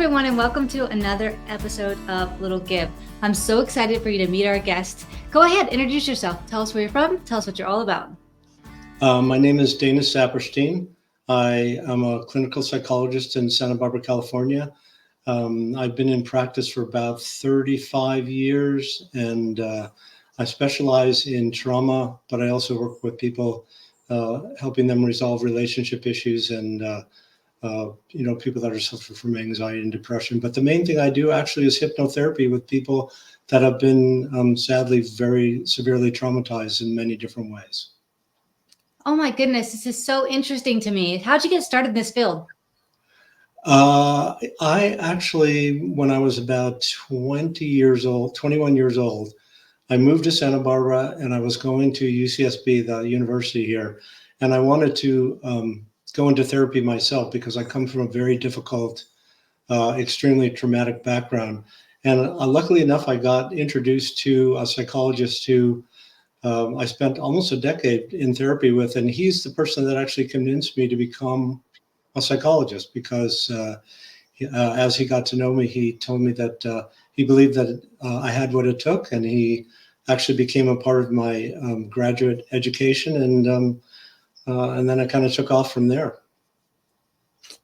everyone, and welcome to another episode of Little Give. I'm so excited for you to meet our guest. Go ahead, introduce yourself. Tell us where you're from. Tell us what you're all about. My name is Saperstein. I am a clinical psychologist in Santa Barbara, California. I've been in practice for about 35 years, and I specialize in trauma, but I also work with people, helping them resolve relationship issues and people that are suffering from anxiety and depression. But the main thing I do actually is hypnotherapy with people that have been sadly very severely traumatized in many different ways. Oh my goodness, this is so interesting to me. How'd you get started in this field? I actually, when I was about 21 years old, I moved to Santa Barbara and I was going to UCSB, the university here, and I wanted to go into therapy myself because I come from a very difficult, extremely traumatic background. And luckily enough, I got introduced to a psychologist who I spent almost a decade in therapy with, and he's the person that actually convinced me to become a psychologist because as he got to know me, he told me that he believed that I had what it took, and he actually became a part of my graduate education, and then I kind of took off from there.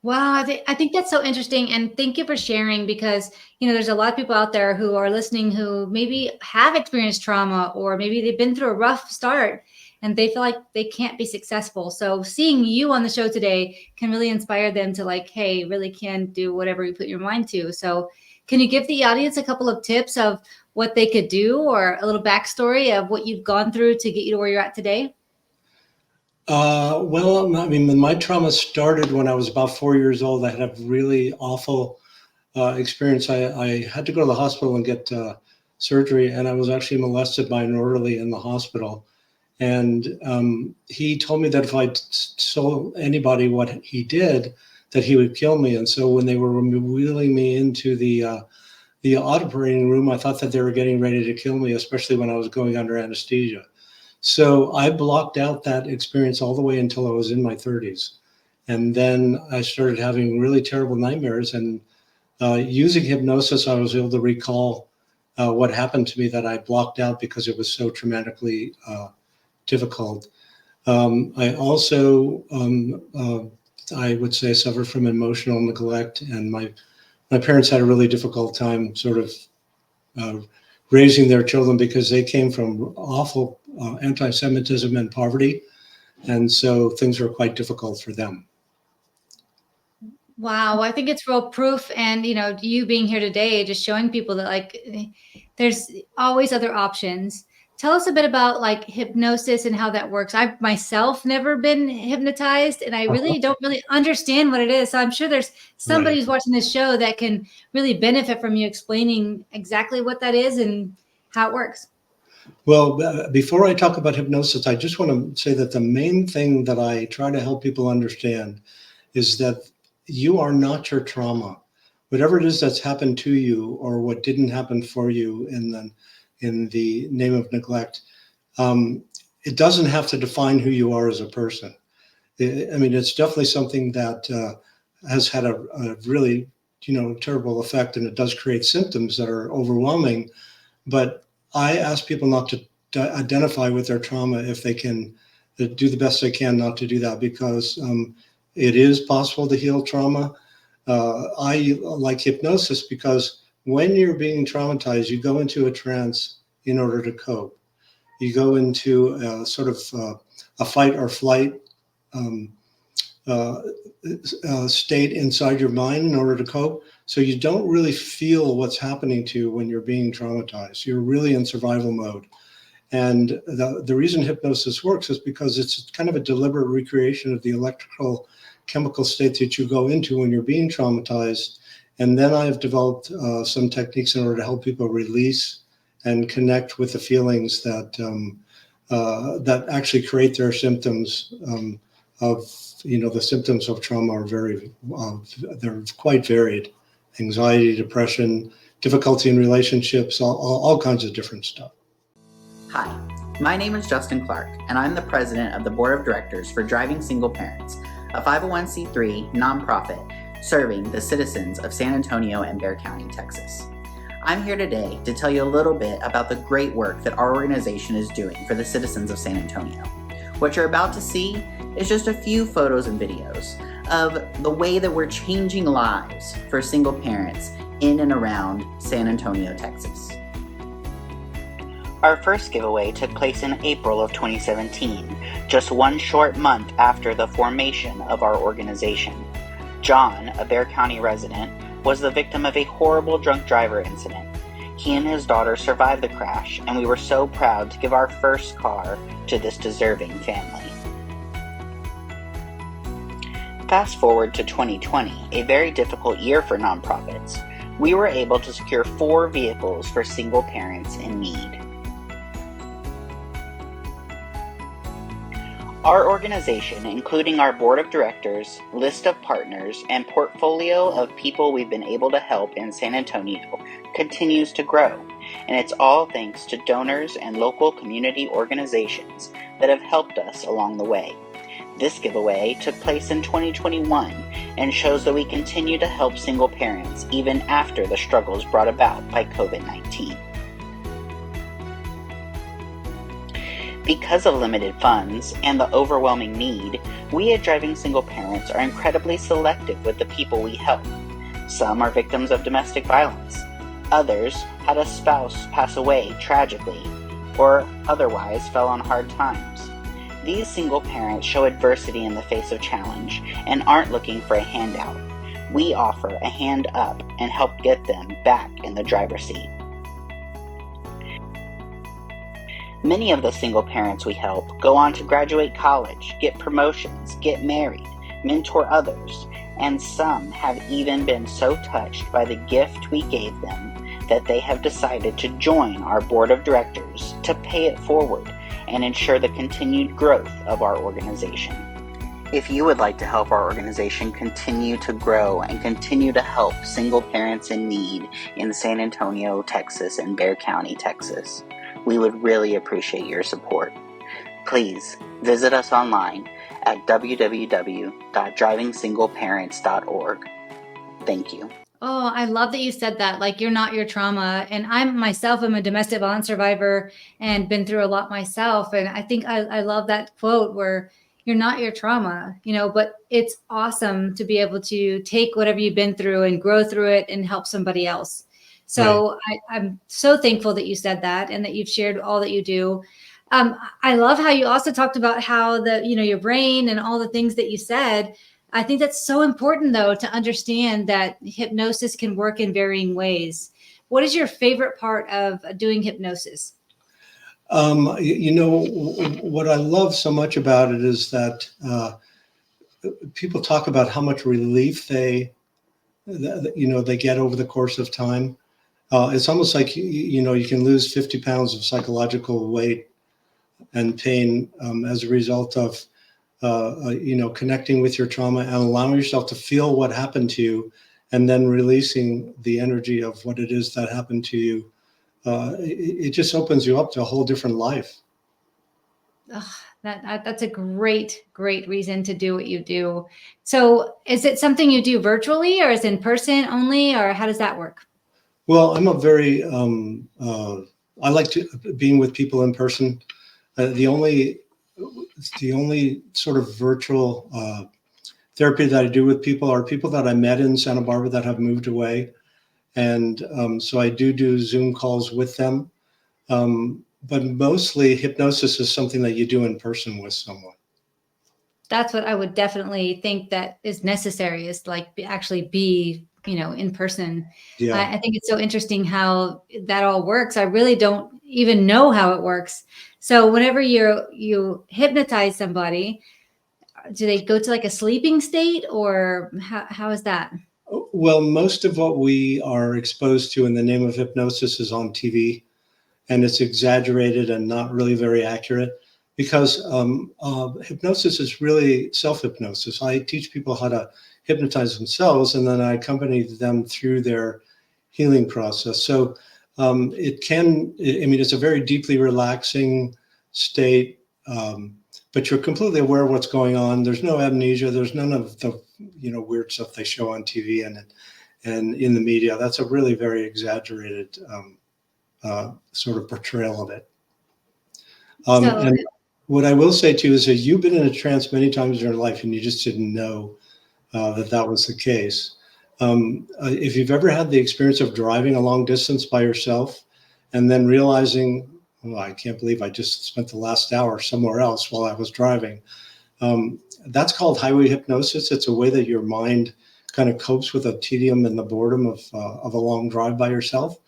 Wow, I think that's so interesting. And thank you for sharing because, there's a lot of people out there who are listening who maybe have experienced trauma or maybe they've been through a rough start and they feel like they can't be successful. So seeing you on the show today can really inspire them to hey, really can do whatever you put your mind to. So can you give the audience a couple of tips of what they could do or a little backstory of what you've gone through to get you to where you're at today? Well, I mean, when my trauma started when I was about 4 years old, I had a really awful experience. I had to go to the hospital and get surgery, and I was actually molested by an orderly in the hospital. And he told me that if I told anybody what he did, that he would kill me. And so when they were wheeling me into the operating room, I thought that they were getting ready to kill me, especially when I was going under anesthesia. So I blocked out that experience all the way until I was in my 30s. And then I started having really terrible nightmares. And using hypnosis, I was able to recall what happened to me that I blocked out because it was so traumatically difficult. I also, I would say, suffered from emotional neglect. And my parents had a really difficult time sort of raising their children because they came from awful anti-Semitism and poverty. And so things were quite difficult for them. Wow, I think it's real proof. And, you being here today, just showing people that there's always other options. Tell us a bit about hypnosis and how that works. I've myself never been hypnotized and I really don't really understand what it is. So I'm sure there's somebody who's watching this show that can really benefit from you explaining exactly what that is and how it works. Well, before I talk about hypnosis, I just want to say that the main thing that I try to help people understand is that you are not your trauma. Whatever it is that's happened to you or what didn't happen for you in the name of neglect, it doesn't have to define who you are as a person. It's definitely something that has had a really, terrible effect, and it does create symptoms that are overwhelming. But I ask people not to identify with their trauma if they can do the best they can not to do that, because it is possible to heal trauma. I like hypnosis because when you're being traumatized, you go into a trance in order to cope. You go into a sort of a fight or flight state inside your mind in order to cope. So you don't really feel what's happening to you when you're being traumatized. You're really in survival mode. And the reason hypnosis works is because it's kind of a deliberate recreation of the electrical chemical state that you go into when you're being traumatized. And then I've developed some techniques in order to help people release and connect with the feelings that that actually create their symptoms of, the symptoms of trauma are they're quite varied. Anxiety, depression, difficulty in relationships, all kinds of different stuff. Hi, my name is Justin Clark, and I'm the president of the board of directors for Driving Single Parents, a 501c3 nonprofit serving the citizens of San Antonio and Bexar County, Texas. I'm here today to tell you a little bit about the great work that our organization is doing for the citizens of San Antonio. What you're about to see is just a few photos and videos of the way that we're changing lives for single parents in and around San Antonio, Texas. Our first giveaway took place in April of 2017, just one short month after the formation of our organization. John, a Bexar County resident, was the victim of a horrible drunk driver incident. He and his daughter survived the crash, and we were so proud to give our first car to this deserving family. Fast forward to 2020, a very difficult year for nonprofits. We were able to secure 4 vehicles for single parents in need. Our organization, including our board of directors, list of partners, and portfolio of people we've been able to help in San Antonio, continues to grow, and it's all thanks to donors and local community organizations that have helped us along the way. This giveaway took place in 2021 and shows that we continue to help single parents even after the struggles brought about by COVID-19. Because of limited funds and the overwhelming need, we at Driving Single Parents are incredibly selective with the people we help. Some are victims of domestic violence. Others had a spouse pass away tragically or otherwise fell on hard times. These single parents show adversity in the face of challenge and aren't looking for a handout. We offer a hand up and help get them back in the driver's seat. Many of the single parents we help go on to graduate college, get promotions, get married, mentor others, and some have even been so touched by the gift we gave them that they have decided to join our board of directors to pay it forward and ensure the continued growth of our organization. If you would like to help our organization continue to grow and continue to help single parents in need in San Antonio, Texas, and Bexar County, Texas, we would really appreciate your support. Please visit us online at www.drivingsingleparents.org. Thank you. Oh, I love that you said that. Like, you're not your trauma. And I'm myself, I'm a domestic violence survivor and been through a lot myself. And I think I love that quote where you're not your trauma, but it's awesome to be able to take whatever you've been through and grow through it and help somebody else. So right. I'm so thankful that you said that and that you've shared all that you do. I love how you also talked about how your brain and all the things that you said. I think that's so important, though, to understand that hypnosis can work in varying ways. What is your favorite part of doing hypnosis? What I love so much about it is that people talk about how much relief they get over the course of time. It's almost like, you can lose 50 pounds of psychological weight and pain as a result of, connecting with your trauma and allowing yourself to feel what happened to you and then releasing the energy of what it is that happened to you. It just opens you up to a whole different life. That's a great reason to do what you do. So is it something you do virtually or is it in person only, or how does that work? Well, I'm I like being with people in person. The only sort of virtual therapy that I do with people are people that I met in Santa Barbara that have moved away. And so I do Zoom calls with them. But mostly hypnosis is something that you do in person with someone. That's what I would definitely think that is necessary, is like actually be in person. Yeah. I think it's so interesting how that all works. I really don't even know how it works. So whenever you hypnotize somebody, do they go to like a sleeping state, or how is that? Well, most of what we are exposed to in the name of hypnosis is on TV, and it's exaggerated and not really very accurate because hypnosis is really self-hypnosis. I teach people how to hypnotize themselves, and then I accompany them through their healing process. So it's a very deeply relaxing state, but you're completely aware of what's going on. There's no amnesia. There's none of the weird stuff they show on TV and in the media. That's a really very exaggerated sort of portrayal of it. So And what I will say to you is that you've been in a trance many times in your life and you just didn't know that was the case. If you've ever had the experience of driving a long distance by yourself and then realizing, oh, I can't believe I just spent the last hour somewhere else while I was driving. That's called highway hypnosis. It's a way that your mind kind of copes with the tedium and the boredom of a long drive by yourself.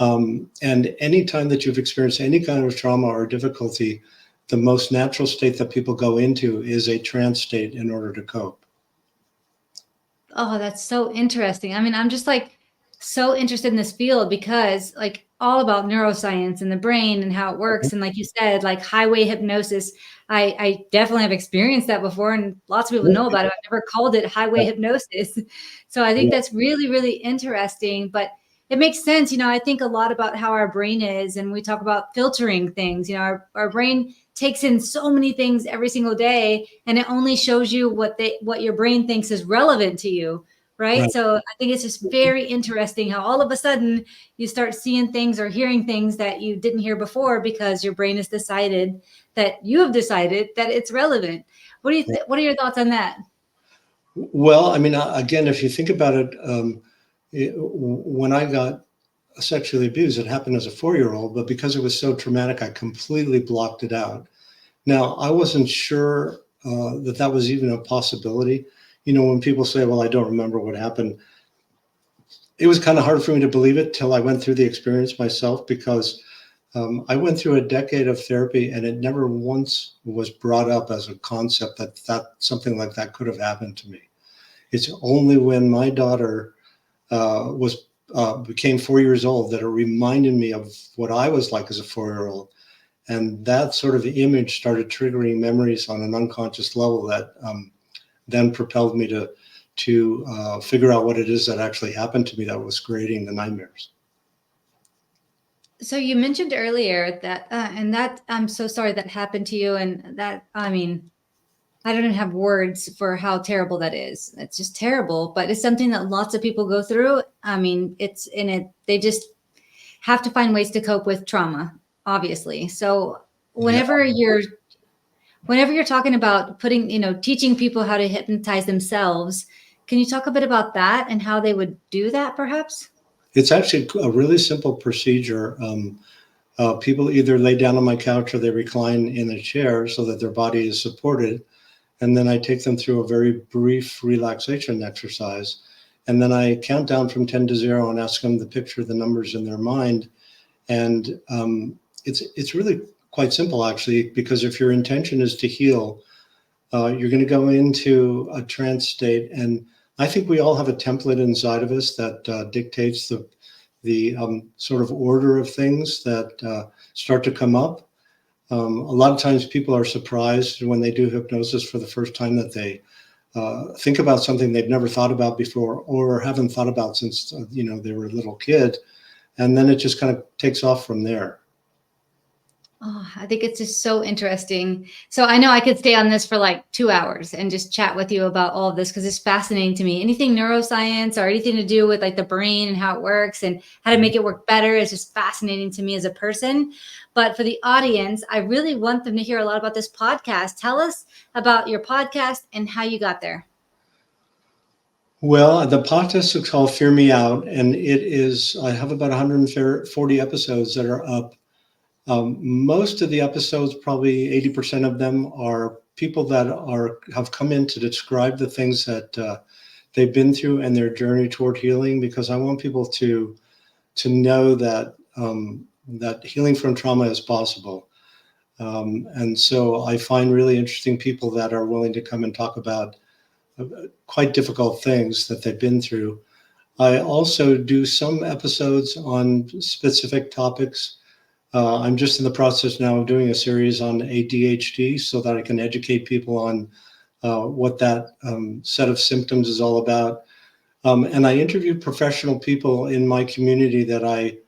And anytime that you've experienced any kind of trauma or difficulty, the most natural state that people go into is a trance state in order to cope. Oh, that's so interesting. I mean, I'm just like so interested in this field because like all about neuroscience and the brain and how it works. And like you said, like highway hypnosis, I definitely have experienced that before and lots of people know about it. I've never called it highway hypnosis. So I think that's really, really interesting, but it makes sense. I think a lot about how our brain is, and we talk about filtering things. Our brain takes in so many things every single day, and it only shows you what your brain thinks is relevant to you, right? So I think it's just very interesting how all of a sudden you start seeing things or hearing things that you didn't hear before because your brain has decided that it's relevant. What are your thoughts on that? Well, I mean, again, if you think about it, when I got sexually abused, it happened as a 4-year-old, but because it was so traumatic, I completely blocked it out. Now, I wasn't sure that was even a possibility. When people say, well, I don't remember what happened, it was kind of hard for me to believe it till I went through the experience myself, because I went through a decade of therapy and it never once was brought up as a concept that something like that could have happened to me. It's only when my daughter became 4 years old that it reminded me of what I was like as a 4-year-old. And that sort of image started triggering memories on an unconscious level that then propelled me to figure out what it is that actually happened to me that was creating the nightmares. So you mentioned earlier that, and that I'm so sorry that happened to you. And that, I mean, I don't even have words for how terrible that is. It's just terrible, but it's something that lots of people go through. I mean, they just have to find ways to cope with trauma, obviously. So whenever you're talking about teaching people how to hypnotize themselves, can you talk a bit about that and how they would do that perhaps? It's actually a really simple procedure. People either lay down on my couch or they recline in a chair so that their body is supported. And then I take them through a very brief relaxation exercise. And then I count down from 10 to 0 and ask them to picture the numbers in their mind. And it's really quite simple, actually, because if your intention is to heal, you're going to go into a trance state. And I think we all have a template inside of us that dictates the sort of order of things that start to come up. A lot of times people are surprised when they do hypnosis for the first time that they think about something they've never thought about before or haven't thought about since they were a little kid. And then it just kind of takes off from there. Oh, I think it's just so interesting. So I know I could stay on this for like 2 hours and just chat with you about all of this because it's fascinating to me. Anything neuroscience or anything to do with like the brain and how it works and how to make it work better is just fascinating to me as a person. But for the audience, I really want them to hear a lot about this podcast. Tell us about your podcast and how you got there. Well, the podcast is called Fear Me Out, and I have about 140 episodes that are up. Most of the episodes, probably 80% of them, are people that have come in to describe the things that they've been through and their journey toward healing, because I want people to know that that healing from trauma is possible. And so I find really interesting people that are willing to come and talk about quite difficult things that they've been through. I also do some episodes on specific topics. I'm just in the process now of doing a series on ADHD so that I can educate people on what that set of symptoms is all about. And I interview professional people in my community that I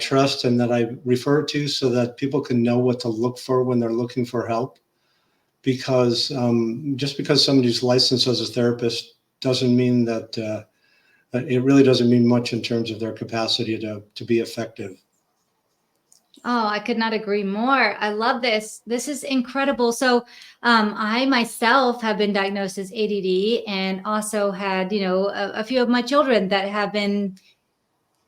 trust and that I refer to so that people can know what to look for when they're looking for help. because just because somebody's licensed as a therapist doesn't mean that it really doesn't mean much in terms of their capacity to be effective. Oh, I could not agree more. I love this. This is incredible. So, I myself have been diagnosed as ADD, and also had, a few of my children that have been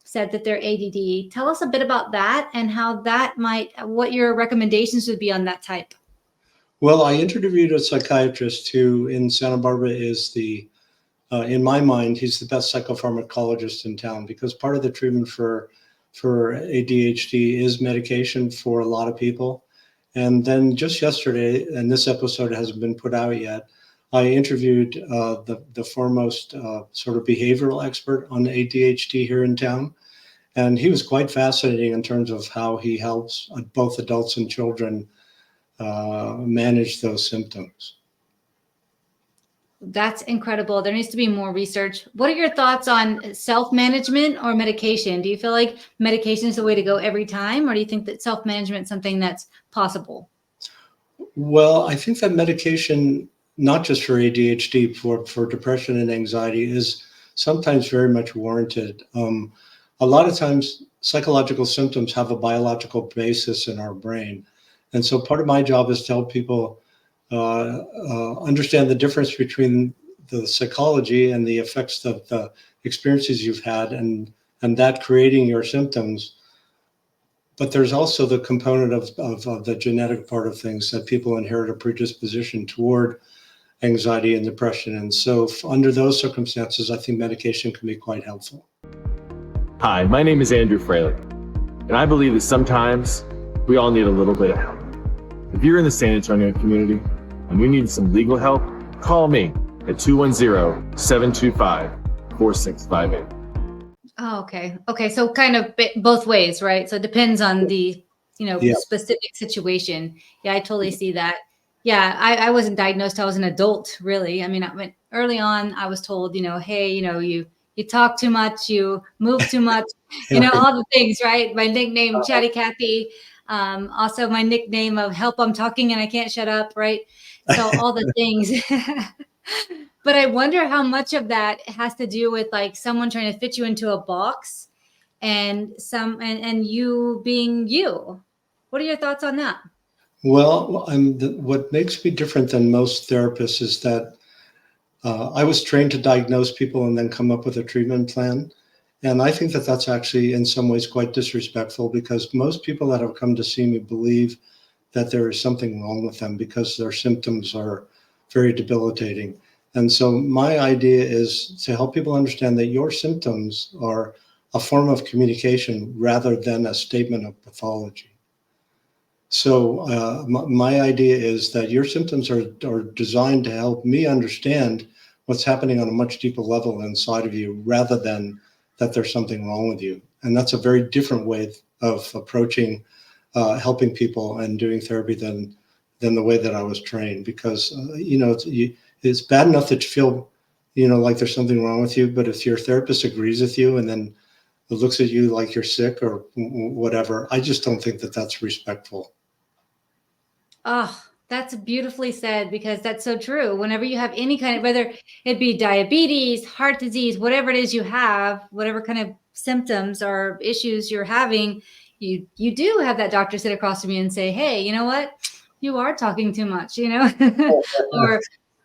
said that they're ADD. Tell us a bit about that and how that what your recommendations would be on that type. Well, I interviewed a psychiatrist who in Santa Barbara is in my mind, he's the best psychopharmacologist in town, because part of the treatment for ADHD is medication for a lot of people. And then just yesterday, and this episode hasn't been put out yet, I interviewed the foremost sort of behavioral expert on ADHD here in town. And he was quite fascinating in terms of how he helps both adults and children manage those symptoms. That's incredible. There needs to be more research. What are your thoughts on self-management or medication? Do you feel like medication is the way to go every time, or do you think that self-management is something that's possible? Well, I think that medication, not just for ADHD, for depression and anxiety, is sometimes very much warranted. A lot of times, psychological symptoms have a biological basis in our brain. And so part of my job is to help people understand the difference between the psychology and the effects of the experiences you've had, and that creating your symptoms. But there's also the component of the genetic part of things, that people inherit a predisposition toward anxiety and depression. And so under those circumstances, I think medication can be quite helpful. Hi, my name is Andrew Fraley, and I believe that sometimes we all need a little bit of help. If you're in the San Antonio community and you need some legal help, call me at 210-725-4658. Oh, okay. Okay. So kind of both ways, right? So it depends on the, specific situation. Yeah, I totally see that. Yeah, I wasn't diagnosed till I was an adult, really. I mean, early on, I was told, hey, you talk too much, you move too much, all the things, right? My nickname, Chatty Cathy. Also my nickname of help, I'm talking and I can't shut up, right? So all the things. But I wonder how much of that has to do with like someone trying to fit you into a box, and you being you. What are your thoughts on that? Well, what makes me different than most therapists is that I was trained to diagnose people and then come up with a treatment plan. And I think that that's actually in some ways quite disrespectful, because most people that have come to see me believe that there is something wrong with them because their symptoms are very debilitating. And so my idea is to help people understand that your symptoms are a form of communication rather than a statement of pathology. So my idea is that your symptoms are designed to help me understand what's happening on a much deeper level inside of you, rather than that there's something wrong with you. And that's a very different way of approaching helping people and doing therapy than the way that I was trained. Because it's bad enough that you feel like there's something wrong with you, but if your therapist agrees with you and then looks at you like you're sick or whatever, I just don't think that that's respectful. Oh, that's beautifully said, because that's so true. Whenever you have any kind of, whether it be diabetes, heart disease, whatever it is you have, whatever kind of symptoms or issues you're having, you do have that doctor sit across from you and say, hey, you know what? You are talking too much, or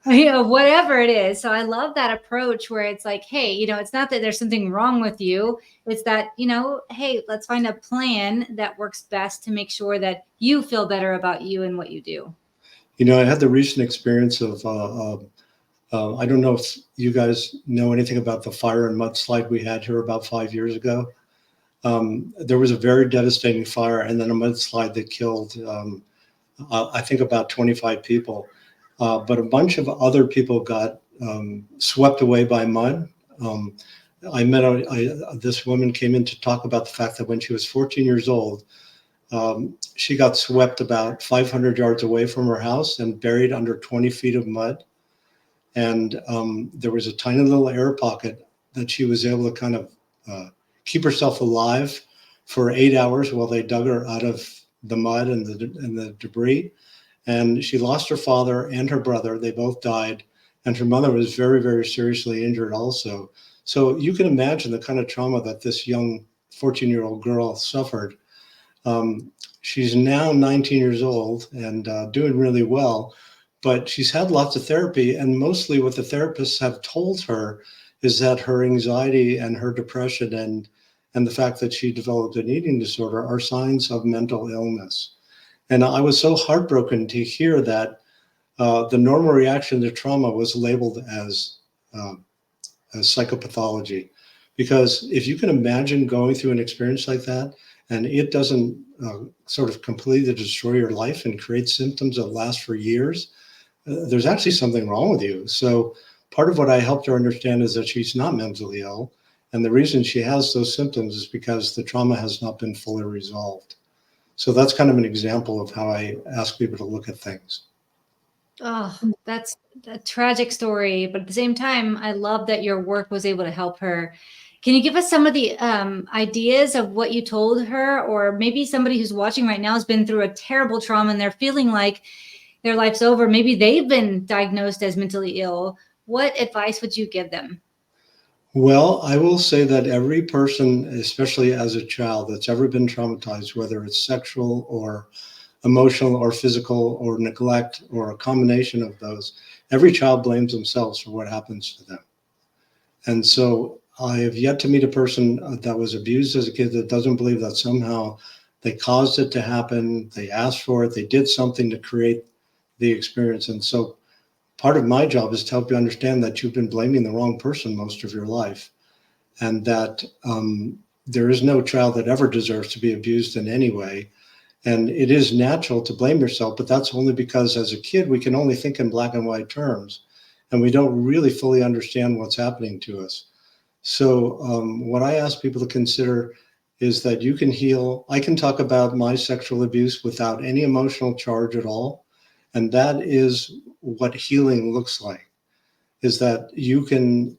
whatever it is. So I love that approach where it's like, hey, it's not that there's something wrong with you. It's that, hey, let's find a plan that works best to make sure that you feel better about you and what you do. I had the recent experience of, I don't know if you guys know anything about the fire and mudslide we had here about 5 years ago. There was a very devastating fire and then a mudslide that killed, I think, about 25 people. But a bunch of other people got swept away by mud. I met this woman came in to talk about the fact that when she was 14 years old, she got swept about 500 yards away from her house and buried under 20 feet of mud. And there was a tiny little air pocket that she was able to kind of keep herself alive for 8 hours while they dug her out of the mud and the debris. And she lost her father and her brother. They both died. And her mother was very, very seriously injured also. So you can imagine the kind of trauma that this young 14-year-old girl suffered. She's now 19 years old and doing really well, but she's had lots of therapy. And mostly what the therapists have told her is that her anxiety and her depression and the fact that she developed an eating disorder are signs of mental illness. And I was so heartbroken to hear that the normal reaction to trauma was labeled as psychopathology. Because if you can imagine going through an experience like that, and it doesn't sort of completely destroy your life and create symptoms that last for years, there's actually something wrong with you. So part of what I helped her understand is that she's not mentally ill. And the reason she has those symptoms is because the trauma has not been fully resolved. So that's kind of an example of how I ask people to look at things. Oh, that's a tragic story, but at the same time, I love that your work was able to help her. Can you give us some of the ideas of what you told her, or maybe somebody who's watching right now has been through a terrible trauma and they're feeling like their life's over. Maybe they've been diagnosed as mentally ill. What advice would you give them? Well, I will say that every person, especially as a child, that's ever been traumatized, whether it's sexual or emotional or physical or neglect or a combination of those, every child blames themselves for what happens to them. And so I have yet to meet a person that was abused as a kid that doesn't believe that somehow they caused it to happen, they asked for it, they did something to create the experience. And so part of my job is to help you understand that you've been blaming the wrong person most of your life, and that there is no child that ever deserves to be abused in any way. And it is natural to blame yourself, but that's only because as a kid, we can only think in black and white terms, and we don't really fully understand what's happening to us. So what I ask people to consider is that you can heal. I can talk about my sexual abuse without any emotional charge at all. And that is what healing looks like, is that you can,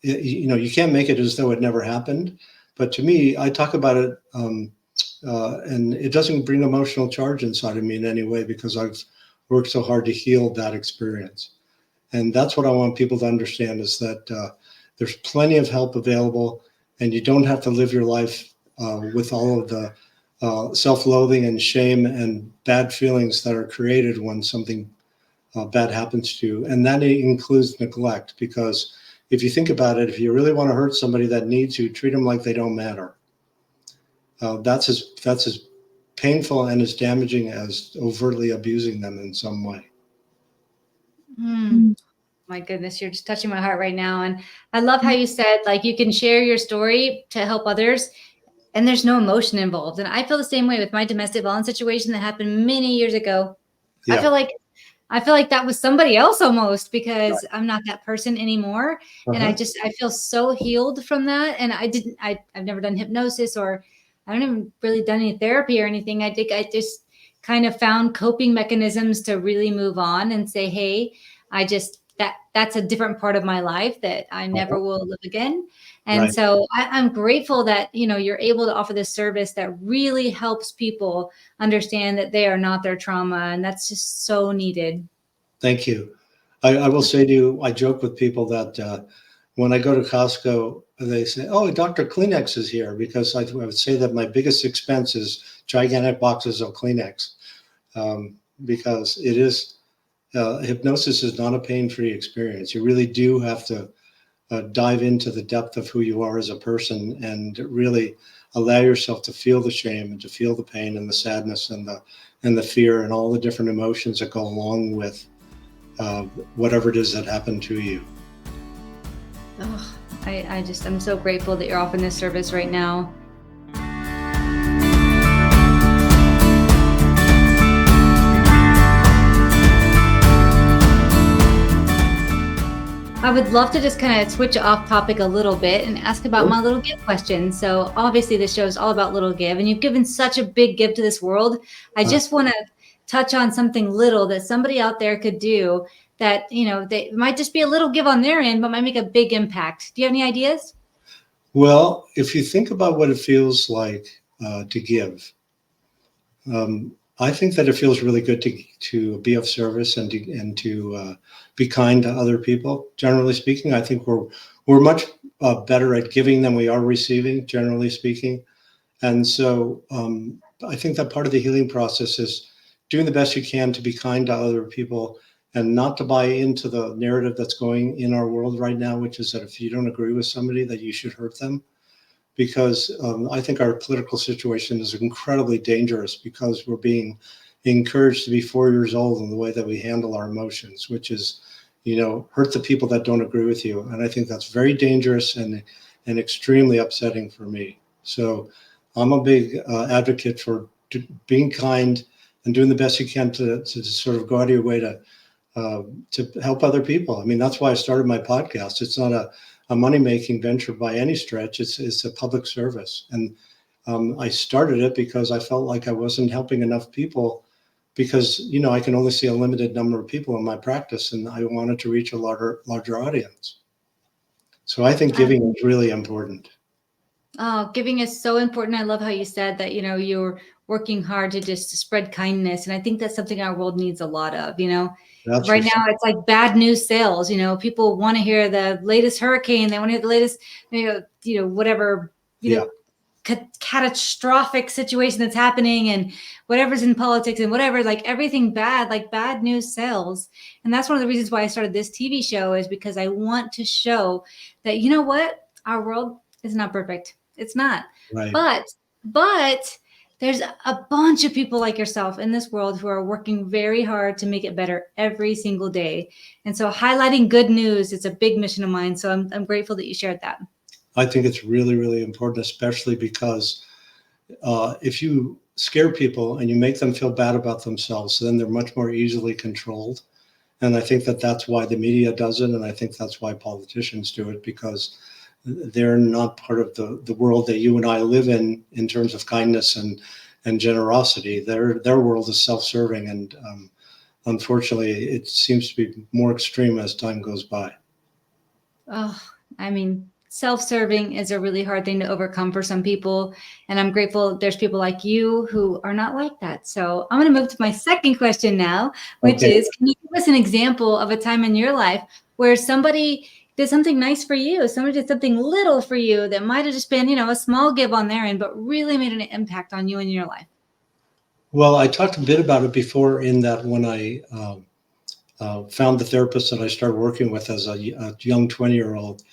you can't make it as though it never happened. But to me, I talk about it and it doesn't bring emotional charge inside of me in any way because I've worked so hard to heal that experience. And that's what I want people to understand, is that there's plenty of help available, and you don't have to live your life with all of the self-loathing and shame and bad feelings that are created when something bad happens to you. And that includes neglect, because if you think about it, if you really want to hurt somebody that needs you, treat them like they don't matter. That's as painful and as damaging as overtly abusing them in some way. My goodness, you're just touching my heart right now. And I love how you said, like, you can share your story to help others and there's no emotion involved. And I feel the same way with my domestic violence situation that happened many years ago. Yeah. I feel like that was somebody else almost, because I'm not that person anymore. And I feel so healed from that. And I've never done hypnosis, or I don't even really done any therapy or anything. I think I just kind of found coping mechanisms to really move on and say, hey, that's a different part of my life that I never will live again. And so I'm grateful that, you're able to offer this service that really helps people understand that they are not their trauma. And that's just so needed. Thank you. I will say to you, I joke with people that when I go to Costco, they say, oh, Dr. Kleenex is here, because I would say that my biggest expense is gigantic boxes of Kleenex, because it is, hypnosis is not a pain-free experience. You really do have to dive into the depth of who you are as a person and really allow yourself to feel the shame and to feel the pain and the sadness and the fear and all the different emotions that go along with whatever it is that happened to you. Oh, I'm so grateful that you're offering this service right now. I would love to just kind of switch off topic a little bit and ask about my little give question. So obviously this show is all about little give, and you've given such a big give to this world. I just want to touch on something little that somebody out there could do that, they might just be a little give on their end, but might make a big impact. Do you have any ideas? Well, if you think about what it feels like to give, I think that it feels really good to be of service and to be kind to other people. Generally speaking, I think we're much better at giving than we are receiving. Generally speaking, and so I think that part of the healing process is doing the best you can to be kind to other people and not to buy into the narrative that's going in our world right now, which is that if you don't agree with somebody, that you should hurt them. Because I think our political situation is incredibly dangerous because we're being encouraged to be 4 years old in the way that we handle our emotions, which is, hurt the people that don't agree with you. And I think that's very dangerous and extremely upsetting for me. So I'm a big advocate for being kind and doing the best you can to sort of go out of your way to help other people. I mean, that's why I started my podcast. It's not a money-making venture by any stretch. It's a public service. And I started it because I felt like I wasn't helping enough people because, I can only see a limited number of people in my practice, and I wanted to reach a larger audience. So I think giving is really important. Oh, giving is so important. I love how you said that, you're working hard to just spread kindness. And I think that's something our world needs a lot of, That's right for sure. now it's like bad news sales. People want to hear the latest hurricane. They want to hear the latest, whatever, Yeah. catastrophic situation that's happening and whatever's in politics and whatever, like everything bad, like bad news sells. And that's one of the reasons why I started this TV show, is because I want to show that, what, our world is not perfect. It's not. Right. But there's a bunch of people like yourself in this world who are working very hard to make it better every single day. And so highlighting good news, it's a big mission of mine. So I'm grateful that you shared that. I think it's really, really important, especially because if you scare people and you make them feel bad about themselves, then they're much more easily controlled. And I think that that's why the media does it. And I think that's why politicians do it, because they're not part of the world that you and I live in terms of kindness and generosity. Their world is self-serving. And unfortunately, it seems to be more extreme as time goes by. Oh, I mean, self-serving is a really hard thing to overcome for some people. And I'm grateful there's people like you who are not like that. So I'm going to move to my second question now, which is, can you give us an example of a time in your life where somebody did something nice for you? Somebody did something little for you that might have just been, a small give on their end, but really made an impact on you in your life. Well, I talked a bit about it before, in that when I found the therapist that I started working with as a young 20-year-old,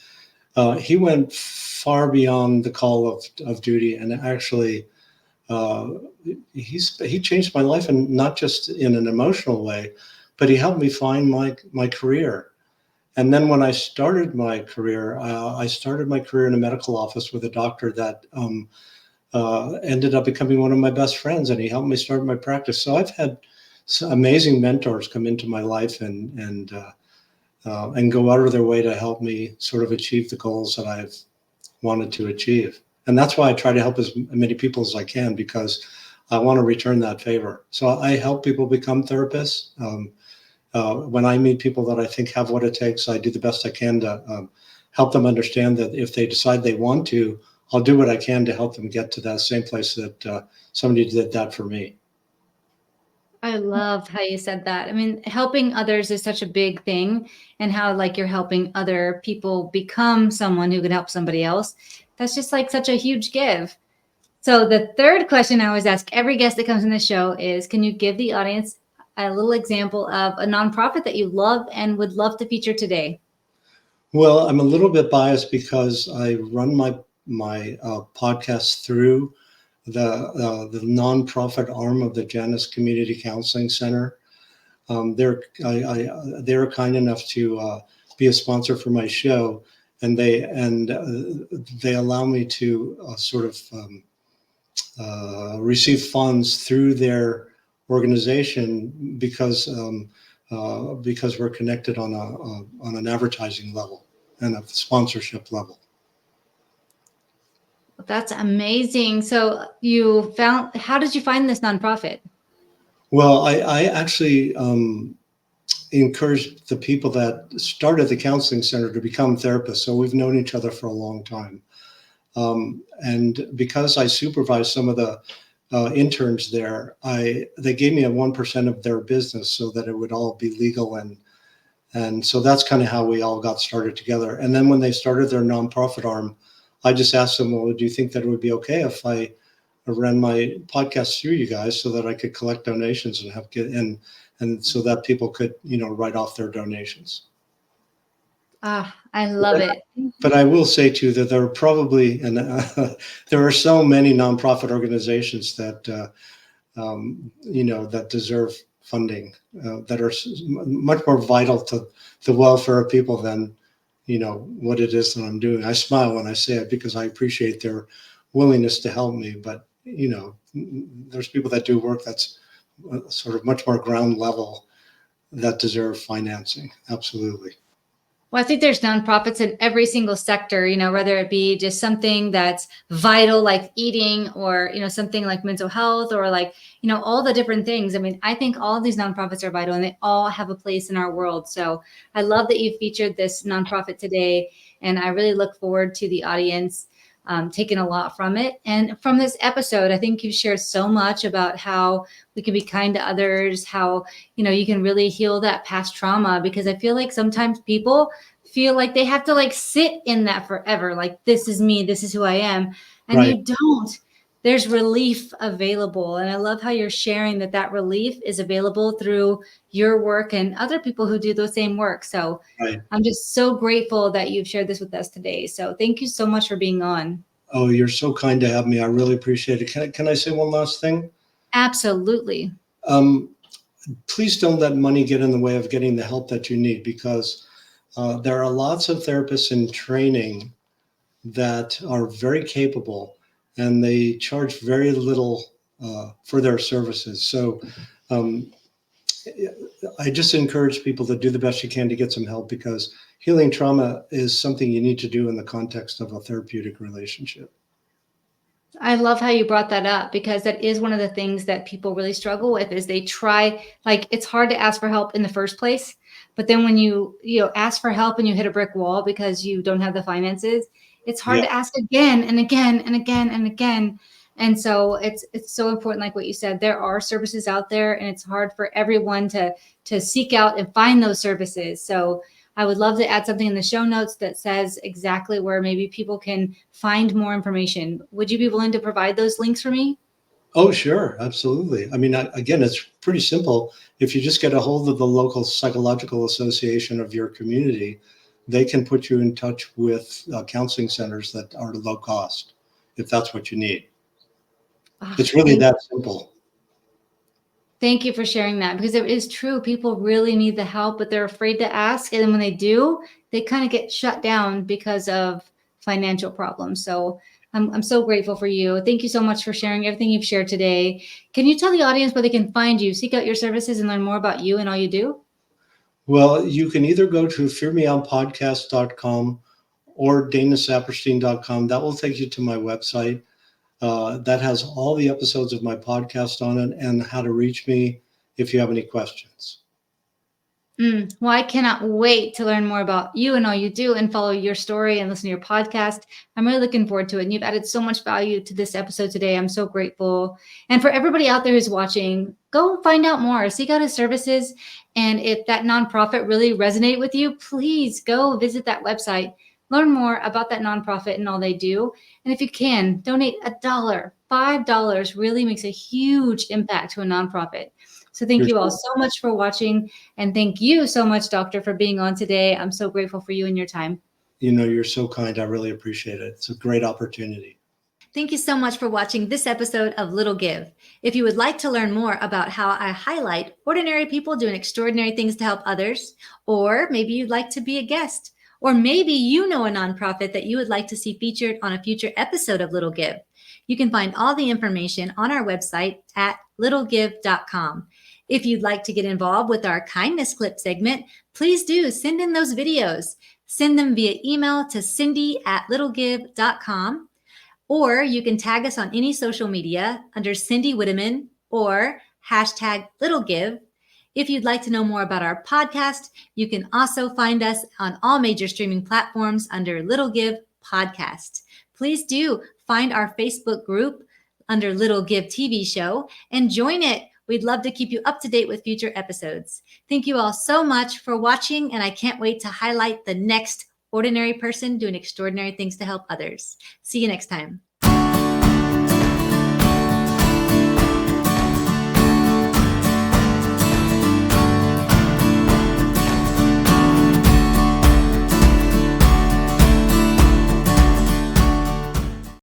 he went far beyond the call of duty, and actually he changed my life, and not just in an emotional way, but he helped me find my career. And then when I started my career, in a medical office with a doctor that ended up becoming one of my best friends, and he helped me start my practice. So I've had some amazing mentors come into my life and go out of their way to help me sort of achieve the goals that I've wanted to achieve. And that's why I try to help as many people as I can, because I want to return that favor. So I help people become therapists. When I meet people that I think have what it takes, I do the best I can to help them understand that if they decide they want to, I'll do what I can to help them get to that same place that somebody did that for me. I love how you said that. I mean, helping others is such a big thing, and how like you're helping other people become someone who can help somebody else. That's just like such a huge give. So the third question I always ask every guest that comes in the show is, can you give the audience a little example of a nonprofit that you love and would love to feature today? Well, I'm a little bit biased because I run my podcast through the nonprofit arm of the Janus Community Counseling Center. They're kind enough to be a sponsor for my show, and they allow me to sort of receive funds through their organization because we're connected on an advertising level and a sponsorship level. That's amazing. So how did you find this nonprofit? Well, I actually encouraged the people that started the counseling center to become therapists. So we've known each other for a long time. And because I supervise some of the interns there, they gave me a 1% of their business so that it would all be legal, and so that's kind of how we all got started together. And then when they started their nonprofit arm, I just asked them, well, do you think that it would be okay if I ran my podcast through you guys so that I could collect donations and so that people could, write off their donations. Ah, I love it. But I will say too that there are probably, and there are so many nonprofit organizations that, that deserve funding, that are much more vital to the welfare of people than, what it is that I'm doing. I smile when I say it because I appreciate their willingness to help me. But, there's people that do work that's sort of much more ground level that deserve financing. Absolutely. Well, I think there's nonprofits in every single sector, whether it be just something that's vital, like eating, or, something like mental health, or like, all the different things. I mean, I think all of these nonprofits are vital and they all have a place in our world. So I love that you featured this nonprofit today. And I really look forward to the audience taking a lot from it. And from this episode, I think you've shared so much about how we can be kind to others, how, you can really heal that past trauma, because I feel like sometimes people feel like they have to like sit in that forever. Like, this is me, this is who I am. And Right. You don't. There's relief available. And I love how you're sharing that relief is available through your work and other people who do the same work. So Right. I'm just so grateful that you've shared this with us today. So thank you so much for being on. Oh, you're so kind to have me. I really appreciate it. Can I say one last thing? Absolutely. Please don't let money get in the way of getting the help that you need, because there are lots of therapists in training that are very capable and they charge very little for their services. So I just encourage people to do the best you can to get some help, because healing trauma is something you need to do in the context of a therapeutic relationship. I love how you brought that up, because that is one of the things that people really struggle with is they try, like, it's hard to ask for help in the first place. But then when you ask for help and you hit a brick wall because you don't have the finances, it's hard to ask again and again and again and again. And so it's so important, like what you said, there are services out there and it's hard for everyone to seek out and find those services. So I would love to add something in the show notes that says exactly where maybe people can find more information. Would you be willing to provide those links for me? Oh, sure. Absolutely. I mean, again, it's pretty simple. If you just get a hold of the local psychological association of your community, they can put you in touch with counseling centers that are low cost, if that's what you need. It's really that simple. Thank you for sharing that, because it is true. People really need the help, but they're afraid to ask. And then when they do, they kind of get shut down because of financial problems. So I'm so grateful for you. Thank you so much for sharing everything you've shared today. Can you tell the audience where they can find you, seek out your services, and learn more about you and all you do? Well, you can either go to fearmeoutpodcast.com or danasaperstein.com. That will take you to my website. That has all the episodes of my podcast on it and how to reach me if you have any questions. Well, I cannot wait to learn more about you and all you do and follow your story and listen to your podcast. I'm really looking forward to it. And you've added so much value to this episode today. I'm so grateful. And for everybody out there who's watching, go find out more, seek out his services. And if that nonprofit really resonated with you, please go visit that website, learn more about that nonprofit and all they do. And if you can, donate $1, $5 really makes a huge impact to a nonprofit. So thank you all so much for watching. And thank you so much, Doctor, for being on today. I'm so grateful for you and your time. You're so kind. I really appreciate it. It's a great opportunity. Thank you so much for watching this episode of Little Give. If you would like to learn more about how I highlight ordinary people doing extraordinary things to help others, or maybe you'd like to be a guest, or maybe you know a nonprofit that you would like to see featured on a future episode of Little Give, you can find all the information on our website at littlegive.com. If you'd like to get involved with our kindness clip segment, please do send in those videos. Send them via email to cindy@littlegive.com, or you can tag us on any social media under Cindy Witteman or #LittleGive. If you'd like to know more about our podcast, you can also find us on all major streaming platforms under Little Give Podcast. Please do find our Facebook group under Little Give TV show and join it. We'd love to keep you up to date with future episodes. Thank you all so much for watching, and I can't wait to highlight the next ordinary person doing extraordinary things to help others. See you next time.